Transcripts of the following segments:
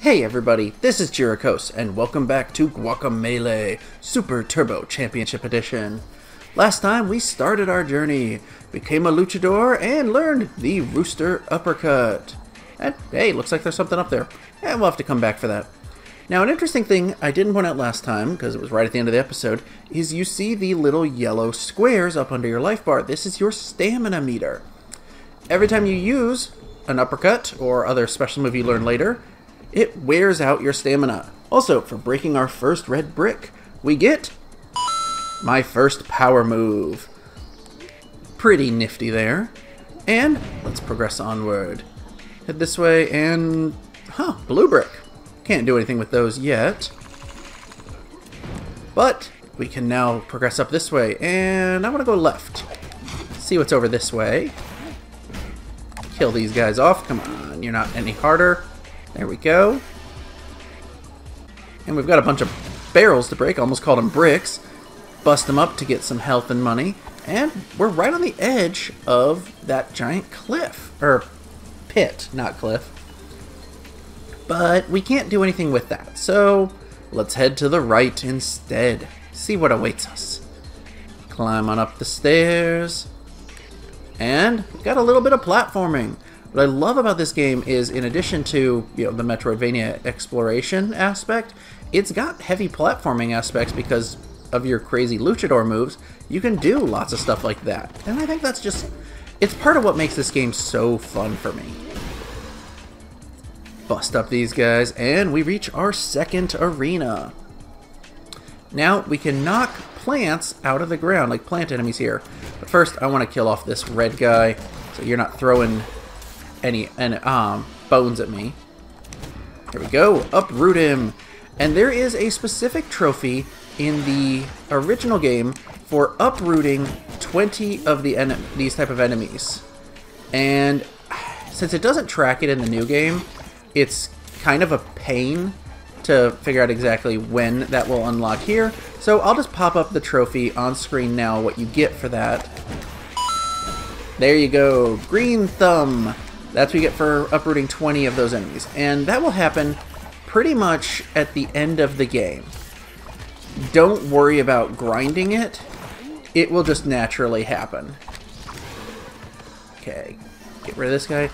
Hey everybody, this is Jirikos, and welcome back to Guacamelee Super Turbo Championship Edition. Last time we started our journey, became a luchador, and learned the Rooster Uppercut. And hey, looks like there's something up there. And we'll have to come back for that. Now, an interesting thing I didn't point out last time, because it was right at the end of the episode, is you see the little yellow squares up under your life bar. This is your stamina meter. Every time you use an uppercut, or other special move you learn later, it wears out your stamina. Also, for breaking our first red brick, we get my first power move. Pretty nifty there. And let's progress onward. Head this way and... blue brick. Can't do anything with those yet. But we can now progress up this way. And I want to go left. See what's over this way. Kill these guys off. Come on, you're not any harder. There we go. And we've got a bunch of barrels to break. Almost called them bricks. Bust them up to get some health and money. And we're right on the edge of that giant cliff. Or pit, not cliff. But we can't do anything with that. So let's head to the right instead. See what awaits us. Climb on up the stairs. And we've got a little bit of platforming. What I love about this game is, in addition to the Metroidvania exploration aspect, it's got heavy platforming aspects because of your crazy luchador moves. You can do lots of stuff like that. And I think that's just... it's part of what makes this game so fun for me. Bust up these guys, and we reach our second arena. Now, we can knock plants out of the ground, like plant enemies here. But first, I want to kill off this red guy, so you're not throwing any bones at me. There we go. Uproot him. And there is a specific trophy in the original game for uprooting 20 of these type of enemies. And since it doesn't track it in the new game, it's kind of a pain to figure out exactly when that will unlock here. So I'll just pop up the trophy on screen now, what you get for that. There you go. Green thumb. That's what you get for uprooting 20 of those enemies. And that will happen pretty much at the end of the game. Don't worry about grinding it. It will just naturally happen. Okay. Get rid of this guy.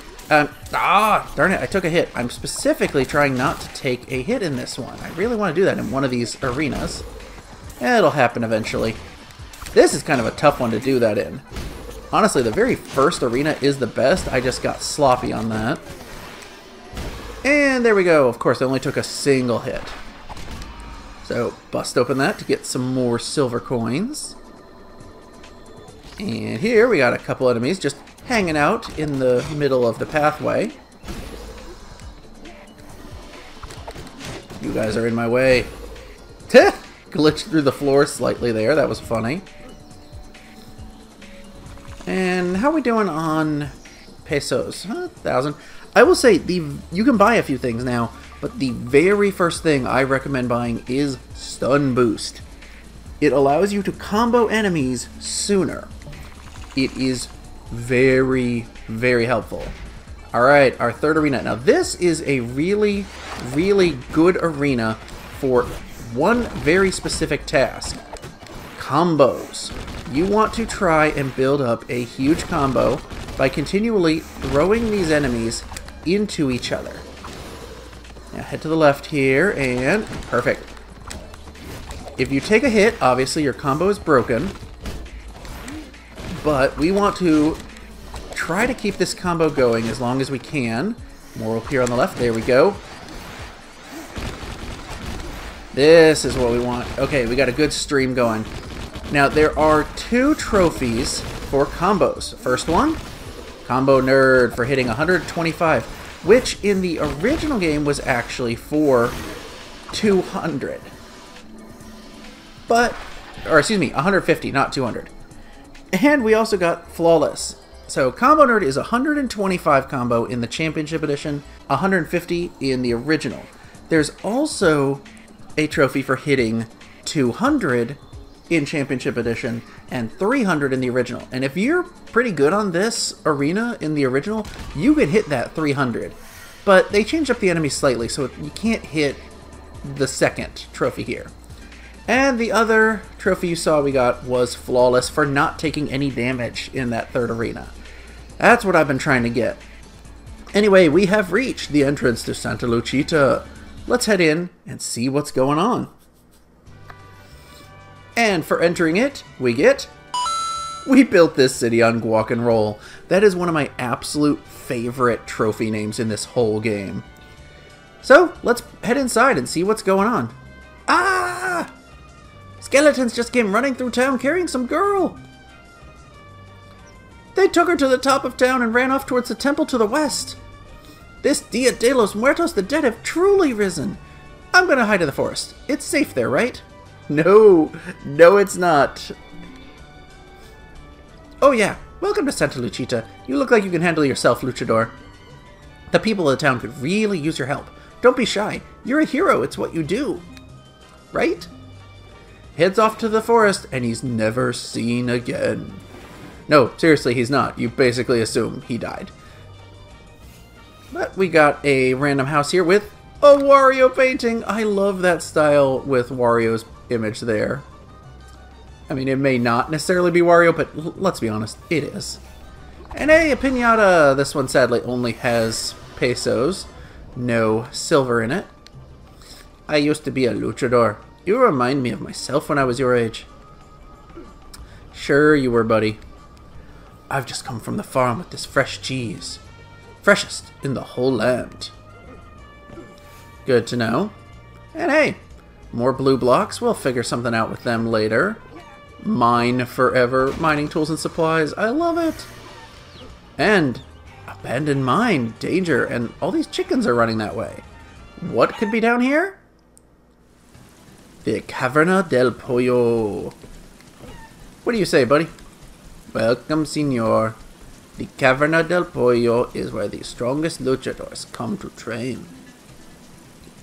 Darn it, I took a hit. I'm specifically trying not to take a hit in this one. I really want to do that in one of these arenas. It'll happen eventually. This is kind of a tough one to do that in. Honestly, the very first arena is the best. I just got sloppy on that. And there we go. Of course, I only took a single hit. So, bust open that to get some more silver coins. And here we got a couple enemies just hanging out in the middle of the pathway. You guys are in my way. Glitched through the floor slightly there. That was funny. And how are we doing on pesos? 1,000. I will say, you can buy a few things now, but the very first thing I recommend buying is Stun Boost. It allows you to combo enemies sooner. It is very, very helpful. Alright, our third arena. Now this is a really, really good arena for one very specific task. Combos. You want to try and build up a huge combo by continually throwing these enemies into each other. Now head to the left here, and perfect. If you take a hit, obviously your combo is broken. But we want to try to keep this combo going as long as we can. More up here on the left. There we go. This is what we want. Okay, we got a good stream going. Now, there are 2 trophies for combos. First one, Combo Nerd for hitting 125, which in the original game was actually for 200. But, or excuse me, 150, not 200. And we also got Flawless. So, Combo Nerd is 125 combo in the Championship Edition, 150 in the original. There's also a trophy for hitting 200 in Championship Edition and 300 in the original. And if you're pretty good on this arena in the original, you can hit that 300. but they changed up the enemy slightly, so you can't hit the second trophy here. And the other trophy you saw we got was flawless for not taking any damage in that third arena. That's what I've been trying to get. Anyway, we have reached the entrance to Santa Lucita. Let's head in and see what's going on. And for entering it, we built this city on Guac and Roll. That is one of my absolute favorite trophy names in this whole game. So, let's head inside and see what's going on. Ah! Skeletons just came running through town carrying some girl. They took her to the top of town and ran off towards the temple to the west. This Dia de los Muertos, the dead have truly risen. I'm gonna hide in the forest. It's safe there, right? No, it's not. Oh yeah, welcome to Santa Lucita. You look like you can handle yourself, luchador. The people of the town could really use your help. Don't be shy. You're a hero. It's what you do. Right? Heads off to the forest, and he's never seen again. No, seriously, he's not. You basically assume he died. But we got a random house here with a Wario painting. I love that style with Wario's image there. I mean, it may not necessarily be Wario, but let's be honest, it is. And hey, a piñata. This one sadly only has pesos. No silver in it. I used to be a luchador. You remind me of myself when I was your age. Sure you were, buddy. I've just come from the farm with this fresh cheese. Freshest in the whole land. Good to know. And hey, more blue blocks. We'll figure something out with them later. Mine forever. Mining tools and supplies. I love it. And abandoned mine. Danger. And all these chickens are running that way. What could be down here? The Caverna del Pollo. What do you say, buddy? Welcome, senor. The Caverna del Pollo is where the strongest luchadors come to train.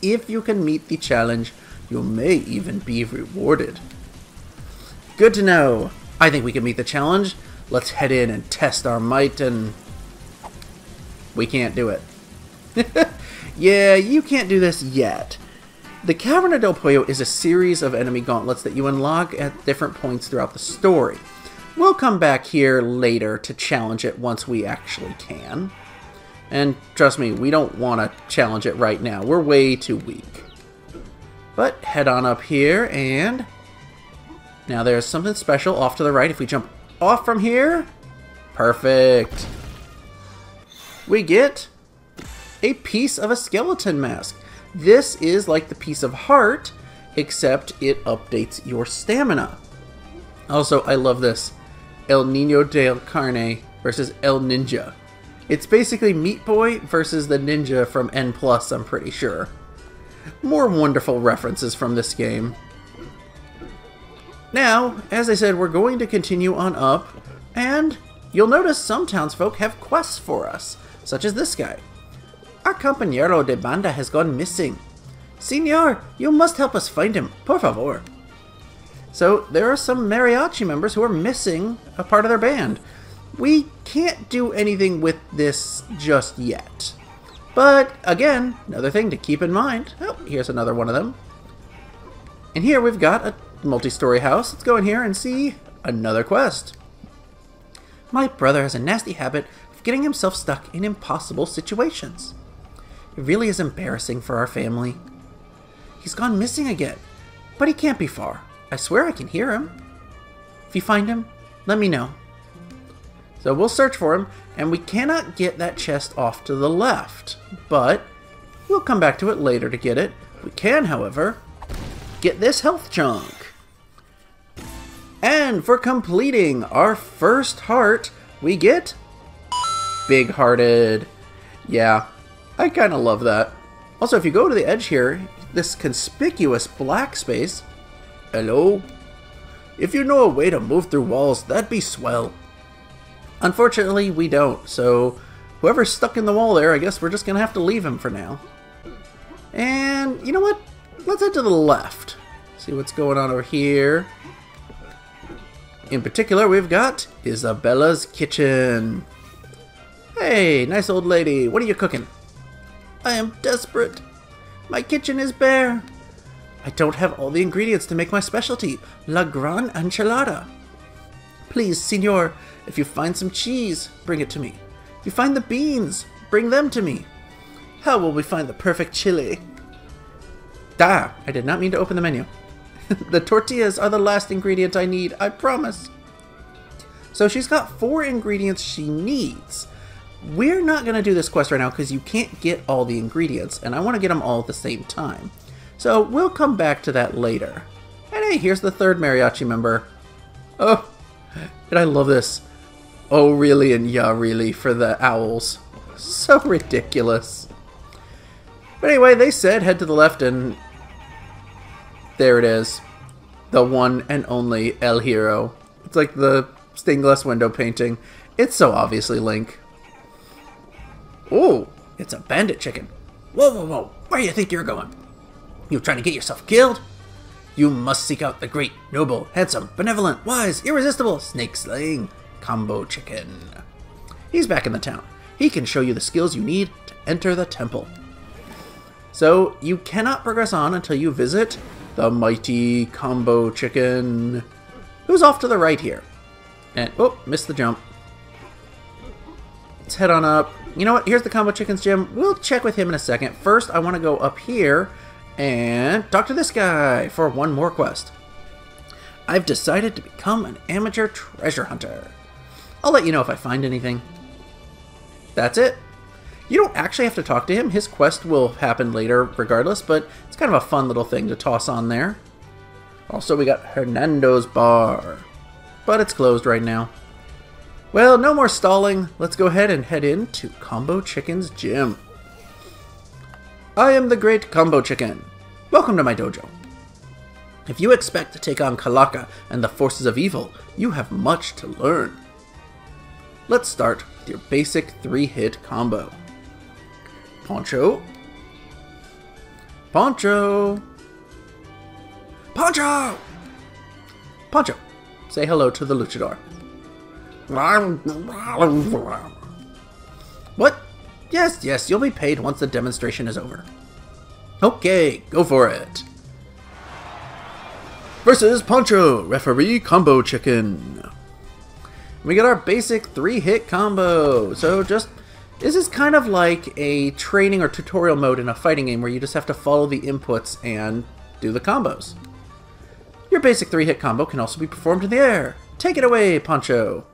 If you can meet the challenge, you may even be rewarded. Good to know. I think we can meet the challenge. Let's head in and test our might, and we can't do it. Yeah, you can't do this yet. The Caverna del Pollo is a series of enemy gauntlets that you unlock at different points throughout the story. We'll come back here later to challenge it once we actually can. And trust me, we don't want to challenge it right now. We're way too weak. But head on up here, and now there's something special off to the right. If we jump off from here, perfect. We get a piece of a skeleton mask. This is like the piece of heart, except it updates your stamina. Also, I love this. El Nino del Carne versus El Ninja. It's basically Meat Boy versus the ninja from N+, I'm pretty sure. More wonderful references from this game. Now, as I said, we're going to continue on up, and you'll notice some townsfolk have quests for us, such as this guy. Our compañero de banda has gone missing. Señor, you must help us find him, por favor. So there are some mariachi members who are missing a part of their band. We can't do anything with this just yet. But again, another thing to keep in mind. Oh, here's another one of them. And here we've got a multi-story house. Let's go in here and see another quest. My brother has a nasty habit of getting himself stuck in impossible situations. It really is embarrassing for our family. He's gone missing again, but he can't be far. I swear I can hear him. If you find him, let me know. So we'll search for him, and we cannot get that chest off to the left, but we'll come back to it later to get it. We can, however, get this health chunk. And for completing our first heart, we get big-hearted. Yeah, I kind of love that. Also, if you go to the edge here, this conspicuous black space. Hello? If you know a way to move through walls, that'd be swell. Unfortunately, we don't, so whoever's stuck in the wall there, I guess we're just going to have to leave him for now. And you know what? Let's head to the left. See what's going on over here. In particular, we've got Isabella's kitchen. Hey, nice old lady. What are you cooking? I am desperate. My kitchen is bare. I don't have all the ingredients to make my specialty, La Gran Enchilada. Please, senor, if you find some cheese, bring it to me. If you find the beans, bring them to me. How will we find the perfect chili? I did not mean to open the menu. The tortillas are the last ingredient I need, I promise. So she's got 4 ingredients she needs. We're not going to do this quest right now because you can't get all the ingredients, and I want to get them all at the same time. So we'll come back to that later. And hey, here's the 3rd mariachi member. Oh, and I love this. Oh, really and yeah, really for the owls. So ridiculous. But anyway, they said head to the left, and there it is. The one and only El Hero. It's like the stained glass window painting. It's so obviously Link. Oh, it's a bandit chicken. Whoa, whoa, whoa. Where do you think you're going? You trying to get yourself killed? You must seek out the great, noble, handsome, benevolent, wise, irresistible, snake-slaying Combo Chicken. He's back in the town. He can show you the skills you need to enter the temple. So, you cannot progress on until you visit the mighty Combo Chicken, who's off to the right here. And, oh, missed the jump. Let's head on up. You know what? Here's the Combo Chicken's gym. We'll check with him in a second. First, I want to go up here and talk to this guy for one more quest. I've decided to become an amateur treasure hunter. I'll let you know if I find anything. That's it. You don't actually have to talk to him. His quest will happen later regardless, but it's kind of a fun little thing to toss on there. Also, we got Hernando's Bar, but it's closed right now. Well, no more stalling. Let's go ahead and head into Combo Chicken's gym. I am the great Combo Chicken. Welcome to my dojo. If you expect to take on Calaca and the forces of evil, you have much to learn. Let's start with your basic 3-hit combo. Poncho. Poncho. Poncho! Poncho, say hello to the luchador. What? Yes, you'll be paid once the demonstration is over. Okay, go for it. Versus Poncho, referee Combo Chicken. We got our basic 3-hit combo. So this is kind of like a training or tutorial mode in a fighting game where you just have to follow the inputs and do the combos. Your basic 3-hit combo can also be performed in the air. Take it away, Poncho.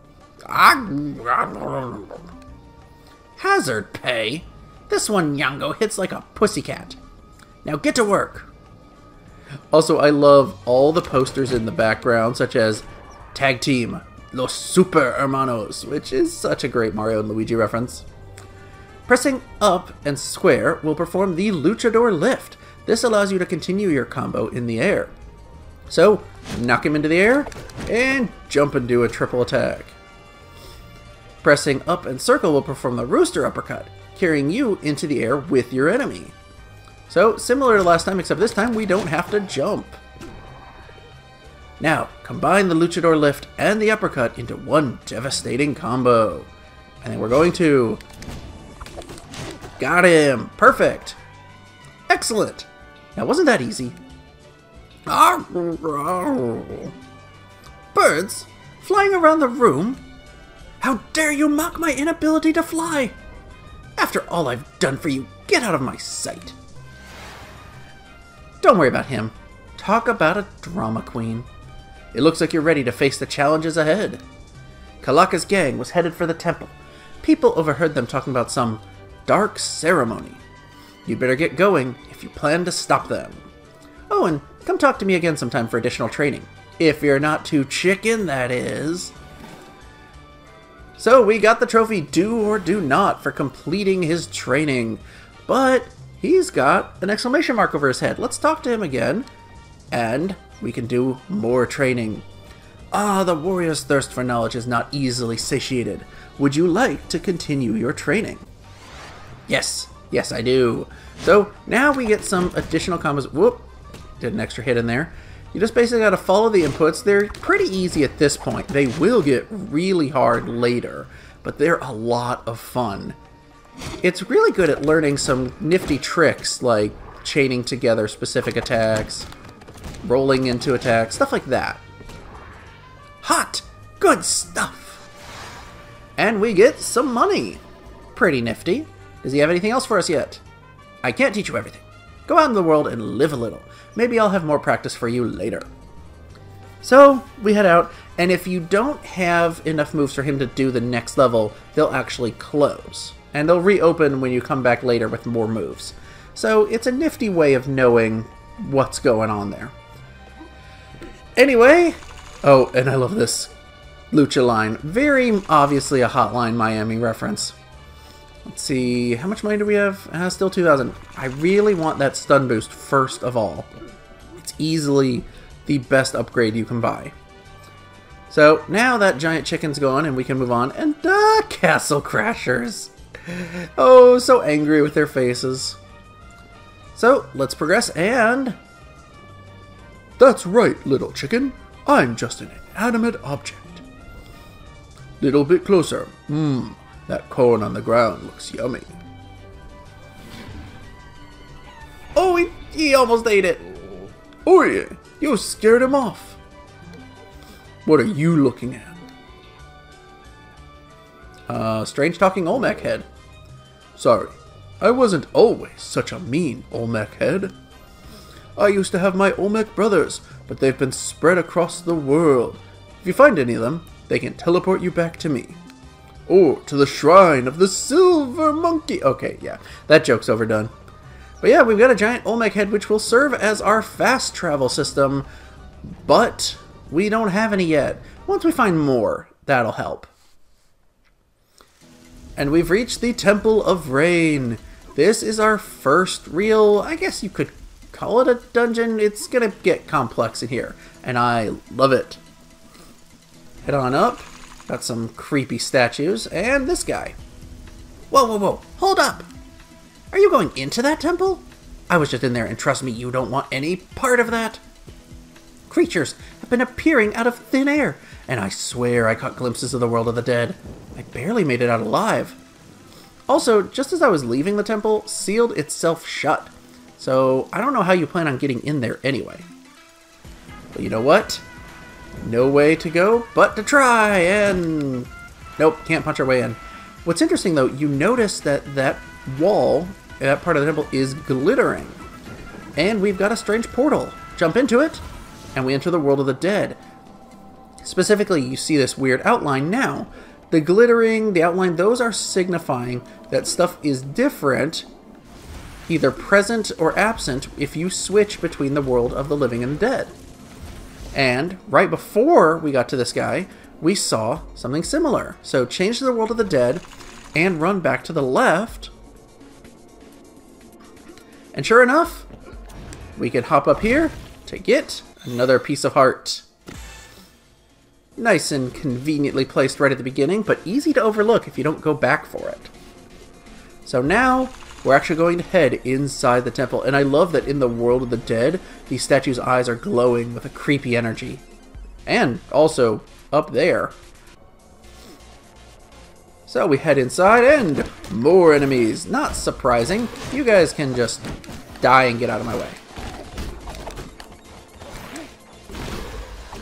Hazard pay? This one, Yango, hits like a pussycat. Now get to work. Also, I love all the posters in the background, such as Tag Team, Los Super Hermanos, which is such a great Mario and Luigi reference. Pressing up and square will perform the Luchador Lift. This allows you to continue your combo in the air. So, knock him into the air, and jump and do a triple attack. Pressing up and circle will perform the Rooster Uppercut, carrying you into the air with your enemy. So, similar to last time, except this time we don't have to jump. Now, combine the Luchador Lift and the Uppercut into one devastating combo. And then we're going to... Got him! Perfect! Excellent! Now, wasn't that easy? Birds? Flying around the room? How dare you mock my inability to fly? After all I've done for you, get out of my sight. Don't worry about him. Talk about a drama queen. It looks like you're ready to face the challenges ahead. Calaca's gang was headed for the temple. People overheard them talking about some dark ceremony. You'd better get going if you plan to stop them. Oh, and come talk to me again sometime for additional training. If you're not too chicken, that is. So we got the trophy Do or Do Not for completing his training. But he's got an exclamation mark over his head. Let's talk to him again. And we can do more training. Ah, the warrior's thirst for knowledge is not easily satiated. Would you like to continue your training? Yes, I do. So now we get some additional combos. Whoop, did an extra hit in there. You just basically got to follow the inputs. They're pretty easy at this point. They will get really hard later, but they're a lot of fun. It's really good at learning some nifty tricks like chaining together specific attacks, rolling into attacks, stuff like that. Hot! Good stuff! And we get some money. Pretty nifty. Does he have anything else for us yet? I can't teach you everything. Go out in the world and live a little. Maybe I'll have more practice for you later. So, we head out, and if you don't have enough moves for him to do the next level, they'll actually close. And they'll reopen when you come back later with more moves. So, it's a nifty way of knowing what's going on there. Anyway, oh, and I love this Lucha line. Very obviously a Hotline Miami reference. Let's see, how much money do we have? Still 2,000. I really want that stun boost first of all. It's easily the best upgrade you can buy. So now that giant chicken's gone and we can move on. And Castle Crashers. Oh, so angry with their faces. So let's progress and... That's right, little chicken. I'm just an inanimate object. Little bit closer. That corn on the ground looks yummy. Oh, he almost ate it. Oh yeah, you scared him off. What are you looking at? Strange talking Olmec head. Sorry, I wasn't always such a mean Olmec head. I used to have my Olmec brothers, but they've been spread across the world. If you find any of them, they can teleport you back to me. Or to the shrine of the silver monkey. Okay, yeah, that joke's overdone. But yeah, we've got a giant Olmec head which will serve as our fast travel system, but we don't have any yet. Once we find more, that'll help. And we've reached the Temple of Rain. This is our first real, I guess you could call it a dungeon. It's gonna get complex in here, and I love it. Head on up. Got some creepy statues, and this guy. Whoa, whoa, whoa, hold up! Are you going into that temple? I was just in there, and trust me, you don't want any part of that. Creatures have been appearing out of thin air, and I swear I caught glimpses of the world of the dead. I barely made it out alive. Also, just as I was leaving the temple, sealed itself shut. So, I don't know how you plan on getting in there anyway. But you know what? No way to go but to try, and... Nope, can't punch our way in. What's interesting, though, you notice that that wall, that part of the temple, is glittering. And we've got a strange portal. Jump into it, and we enter the world of the dead. Specifically, you see this weird outline now. The glittering, the outline, those are signifying that stuff is different, either present or absent, if you switch between the world of the living and the dead. And right before we got to this guy, we saw something similar. So change to the world of the dead and run back to the left. And sure enough, we can hop up here to get another piece of heart. Nice and conveniently placed right at the beginning, but easy to overlook if you don't go back for it. So now we're actually going to head inside the temple, and I love that in the world of the dead, these statues' eyes are glowing with a creepy energy. And also up there. So we head inside, and more enemies. Not surprising. You guys can just die and get out of my way.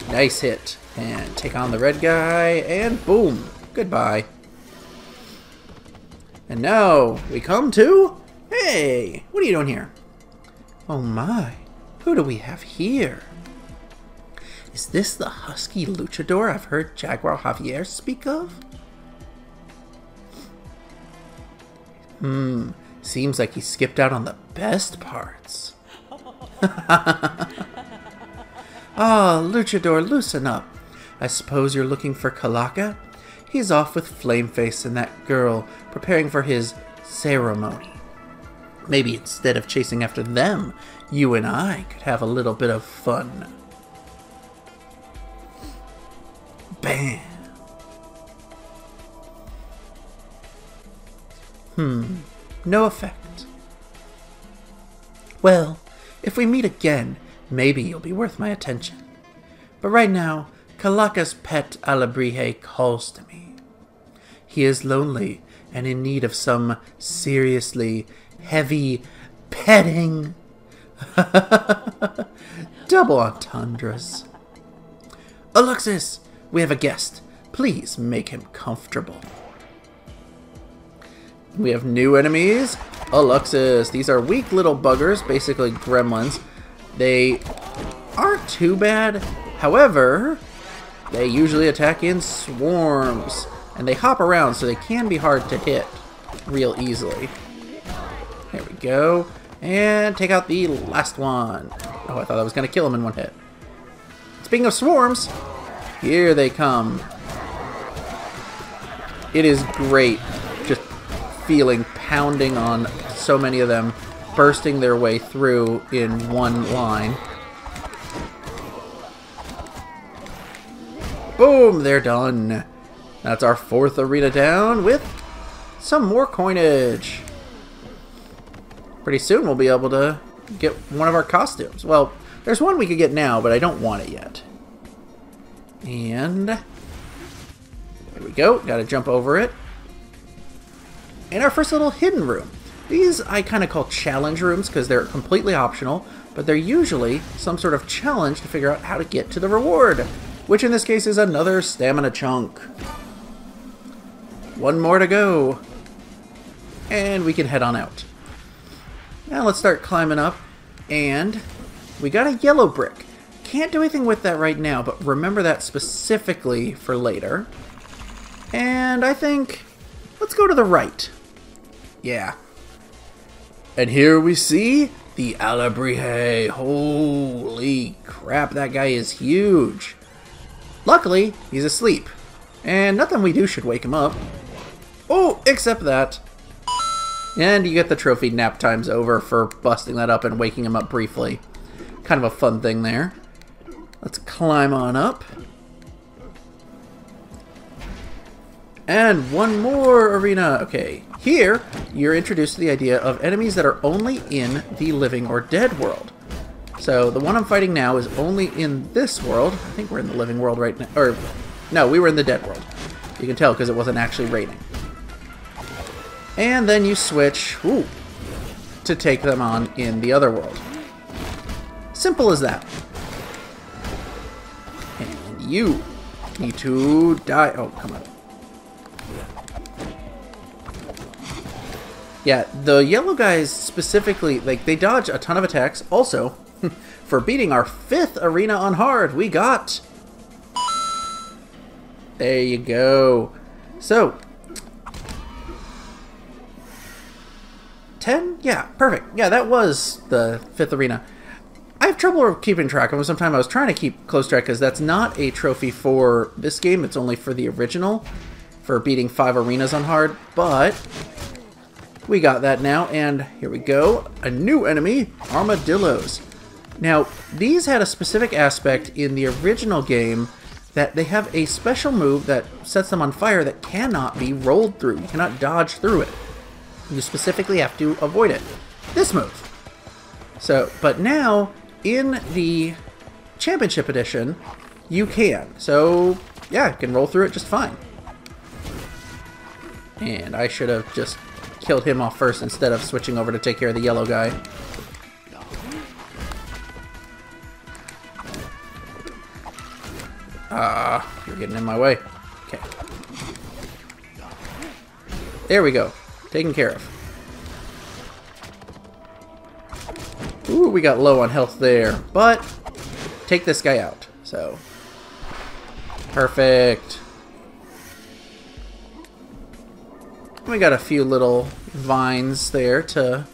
Nice hit. And take on the red guy, and boom. Goodbye. And now we come to... Hey, what are you doing here? Oh my, who do we have here? Is this the husky luchador I've heard Jaguar Javier speak of? Seems like he skipped out on the best parts. Ah, luchador, loosen up. I suppose you're looking for Calaca? He's off with Flameface and that girl, preparing for his ceremony. Maybe instead of chasing after them, you and I could have a little bit of fun. Bam! No effect. Well, if we meet again, maybe you'll be worth my attention. But right now, Calaca's pet Alabrije calls to me. He is lonely and in need of some seriously heavy petting. Double entendres. Alexis, we have a guest. Please make him comfortable. We have new enemies. Alexis. These are weak little buggers, basically gremlins. They aren't too bad. However, they usually attack in swarms. And they hop around, so they can be hard to hit real easily. There we go. And take out the last one. Oh, I thought I was going to kill him in one hit. Speaking of swarms, here they come. It is great just feeling pounding on so many of them, bursting their way through in one line. Boom, they're done. That's our 4th arena down with some more coinage. Pretty soon we'll be able to get one of our costumes. Well, there's one we could get now, but I don't want it yet. And there we go. Gotta jump over it. And our first little hidden room. These I kind of call challenge rooms because they're completely optional, but they're usually some sort of challenge to figure out how to get to the reward, which in this case is another stamina chunk. One more to go. And we can head on out. Now let's start climbing up. And we got a yellow brick. Can't do anything with that right now, but remember that specifically for later. And I think, let's go to the right. Yeah. And here we see the Alebrije. Holy crap, that guy is huge. Luckily, he's asleep. And nothing we do should wake him up. Oh, except that. And you get the trophy nap time's over for busting that up and waking him up briefly. Kind of a fun thing there. Let's climb on up. And one more arena. Okay, here you're introduced to the idea of enemies that are only in the living or dead world. So the one I'm fighting now is only in this world. I think we're in the living world right now. Or, no, we were in the dead world. You can tell because it wasn't actually raining. And then you switch to take them on in the other world. Simple as that. And you need to die. Oh, come on. Yeah, the yellow guys specifically, like, they dodge a ton of attacks. Also, for beating our 5th arena on hard, we got... There you go. So... 10? Yeah, perfect. Yeah, that was the 5th arena. I have trouble keeping track of them. Sometimes I was trying to keep close track because that's not a trophy for this game. It's only for the original, for beating 5 arenas on hard. But we got that now, and here we go. A new enemy, armadillos. Now, these had a specific aspect in the original game that they have a special move that sets them on fire that cannot be rolled through. You cannot dodge through it. You specifically have to avoid it. This move. So, but now, in the Championship Edition, you can. So, yeah, you can roll through it just fine. And I should have just killed him off first instead of switching over to take care of the yellow guy. You're getting in my way. Okay. There we go. Taken care of. Ooh, we got low on health there, but take this guy out. So, perfect. We got a few little vines there to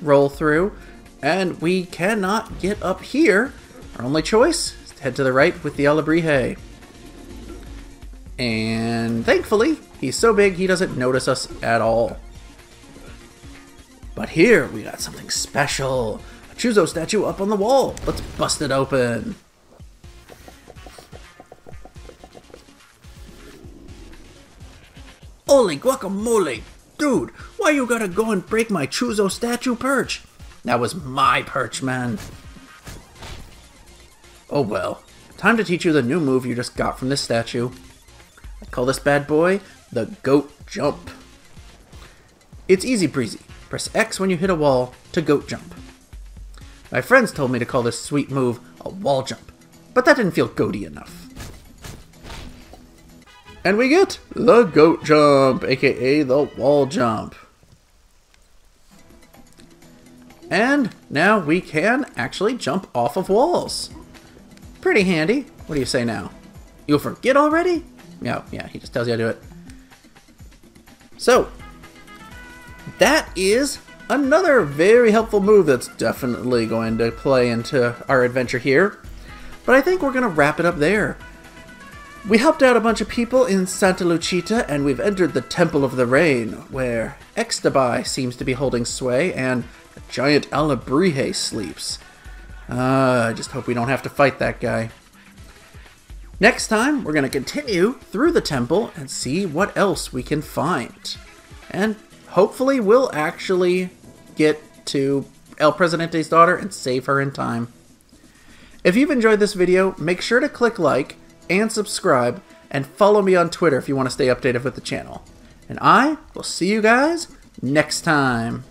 roll through, and we cannot get up here. Our only choice is to head to the right with the Alebrije. And thankfully, he's so big he doesn't notice us at all. But here, we got something special. A Chuzo statue up on the wall. Let's bust it open. Holy guacamole! Dude, why you gotta go and break my Chuzo statue perch? That was my perch, man. Oh well. Time to teach you the new move you just got from this statue. I call this bad boy the goat jump. It's easy breezy. Press X when you hit a wall to goat jump. My friends told me to call this sweet move a wall jump, but that didn't feel goaty enough. And we get the goat jump, aka the wall jump. And now we can actually jump off of walls. Pretty handy. What do you say now? You'll forget already? Yeah, he just tells you how to do it. So, that is another very helpful move that's definitely going to play into our adventure here. But I think we're going to wrap it up there. We helped out a bunch of people in Santa Lucita, and we've entered the Temple of the Rain, where Extabai seems to be holding sway, and a giant Alabrije sleeps. I just hope we don't have to fight that guy. Next time, we're going to continue through the temple and see what else we can find. And hopefully we'll actually get to El Presidente's daughter and save her in time. If you've enjoyed this video, make sure to click like and subscribe, and follow me on Twitter if you want to stay updated with the channel. And I will see you guys next time.